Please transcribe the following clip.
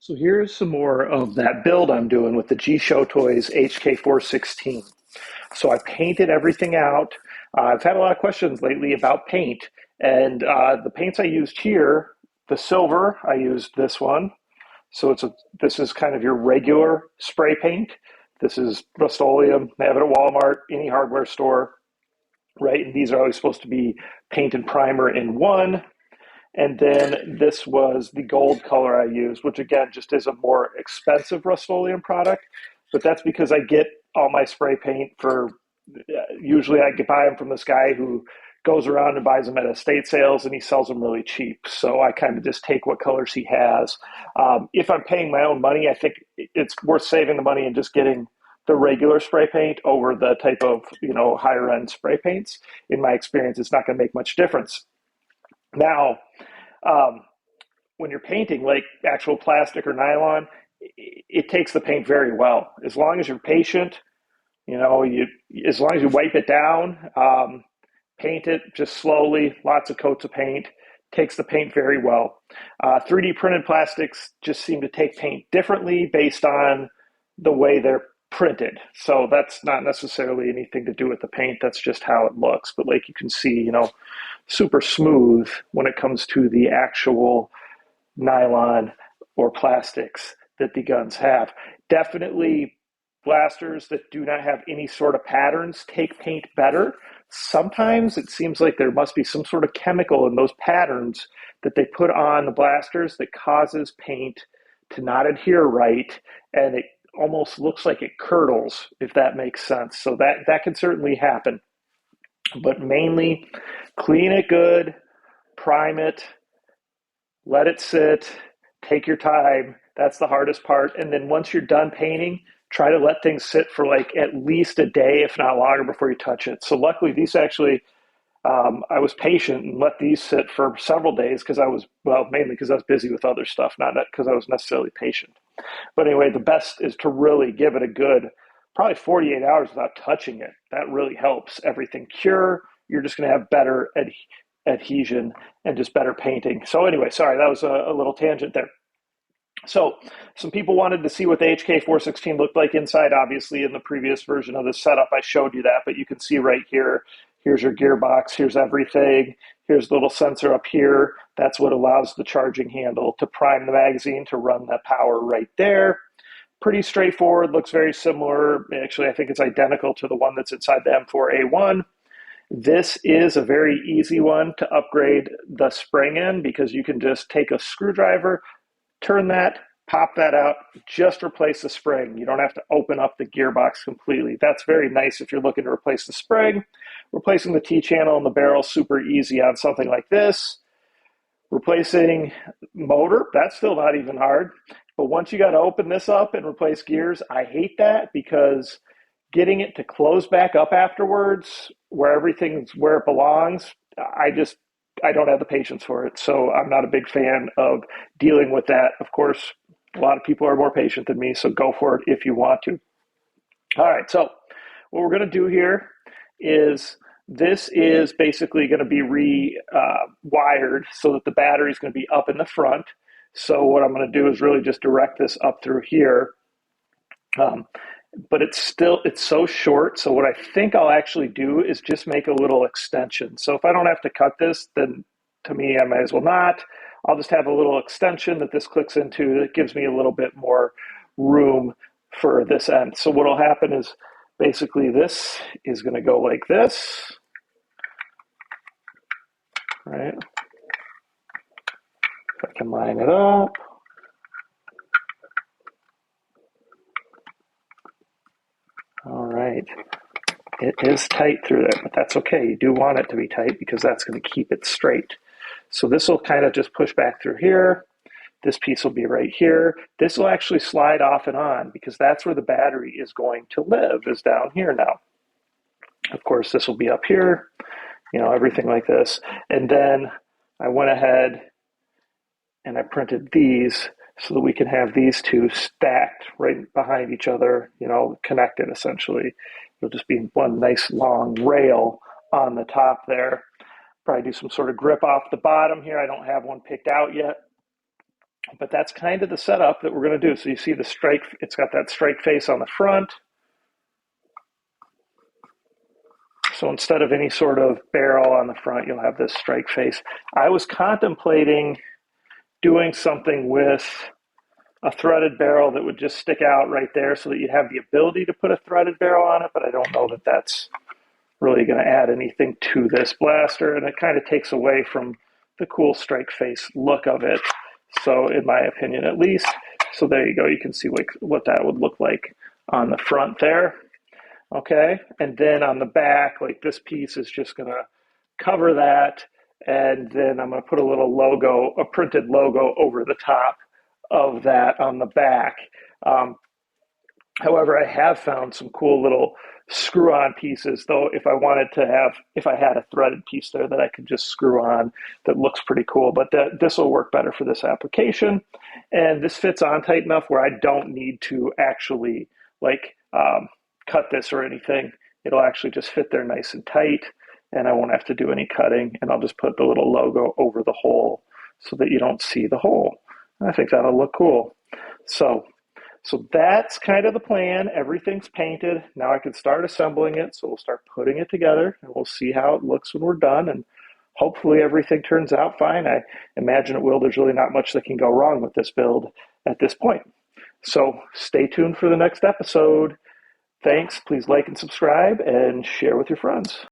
So here's some more of that build I'm doing with the GShotoy's HK416. So I painted everything out. I've had a lot of questions lately about paint, and the paints I used here, the silver, I used this one. So this is kind of your regular spray paint. This is Rust-Oleum. They have it at Walmart, any hardware store, right? And these are always supposed to be paint and primer in one. And then this was the gold color I used, which again just is a more expensive Rust-Oleum product. But that's because I get all my spray paint for, usually I buy them from this guy who goes around and buys them at estate sales and he sells them really cheap. So I kind of just take what colors he has. If I'm paying my own money, I think it's worth saving the money and just getting the regular spray paint over the type of, higher end spray paints. In my experience, it's not going to make much difference. Now, um, when you're painting like actual plastic or nylon, it takes the paint very well. As long as you're patient, as long as you wipe it down, paint it just slowly, lots of coats of paint, takes the paint very well. 3D printed plastics just seem to take paint differently based on the way they're printed. So that's not necessarily anything to do with the paint. That's just how it looks. But like you can see, super smooth when it comes to the actual nylon or plastics that the guns have. Definitely blasters that do not have any sort of patterns take paint better. Sometimes it seems like there must be some sort of chemical in those patterns that they put on the blasters that causes paint to not adhere right, and it almost looks like it curdles, if that makes sense. So that can certainly happen. But mainly clean it good, prime it, let it sit, take your time. That's the hardest part. And then once you're done painting, try to let things sit for like at least a day, if not longer, before you touch it. So luckily, these actually, I was patient and let these sit for several days because mainly because I was busy with other stuff, not because I was necessarily patient. But anyway, the best is to really give it a good, probably 48 hours without touching it. That really helps everything cure. You're just going to have better adhesion and just better painting. So anyway, sorry, that was a little tangent there. So some people wanted to see what the HK416 looked like inside. Obviously, in the previous version of the setup, I showed you that, but you can see right here, here's your gearbox, here's everything, here's the little sensor up here. That's what allows the charging handle to prime the magazine to run that power right there. Pretty straightforward, looks very similar. Actually, I think it's identical to the one that's inside the M4A1. This is a very easy one to upgrade the spring in because you can just take a screwdriver, turn that, pop that out, just replace the spring. You don't have to open up the gearbox completely. That's very nice if you're looking to replace the spring. Replacing the T-channel and the barrel, super easy on something like this. Replacing motor, that's still not even hard. But once you got to open this up and replace gears, I hate that because getting it to close back up afterwards, where everything's where it belongs, I don't have the patience for it. So I'm not a big fan of dealing with that. Of course, a lot of people are more patient than me, so go for it if you want to. All right, so what we're going to do here is this is basically going to be rewired so that the battery is going to be up in the front. So what I'm going to do is really just direct this up through here. But it's so short. So what I think I'll actually do is just make a little extension. So if I don't have to cut this, then to me, I might as well not. I'll just have a little extension that this clicks into that gives me a little bit more room for this end. So what'll happen is basically this is going to go like this, right? If I can line it up. All right. It is tight through there, but that's okay. You do want it to be tight because that's going to keep it straight. So this will kind of just push back through here. This piece will be right here. This will actually slide off and on because that's where the battery is going to live, is down here now. Of course, this will be up here, everything like this. And then I went ahead and I printed these so that we can have these two stacked right behind each other, connected essentially. It'll just be one nice long rail on the top there. Probably do some sort of grip off the bottom here. I don't have one picked out yet. But that's kind of the setup that we're going to do. So you see the strike, it's got that strike face on the front. So instead of any sort of barrel on the front, you'll have this strike face. I was contemplating doing something with a threaded barrel that would just stick out right there so that you'd have the ability to put a threaded barrel on it, but I don't know that that's really going to add anything to this blaster, and it kind of takes away from the cool strike face look of it. So in my opinion, at least. So there you go. You can see what that would look like on the front there. Okay. And then on the back, like this piece is just going to cover that. And then I'm going to put a little logo, a printed logo over the top of that on the back. Um, However, I have found some cool little screw-on pieces, though, if I had a threaded piece there that I could just screw on that looks pretty cool. But this will work better for this application. And this fits on tight enough where I don't need to actually like cut this or anything. It'll actually just fit there nice and tight, and I won't have to do any cutting. And I'll just put the little logo over the hole so that you don't see the hole. I think that'll look cool. So that's kind of the plan. Everything's painted. Now I can start assembling it. So we'll start putting it together and we'll see how it looks when we're done. And hopefully everything turns out fine. I imagine it will. There's really not much that can go wrong with this build at this point. So stay tuned for the next episode. Thanks. Please like and subscribe and share with your friends.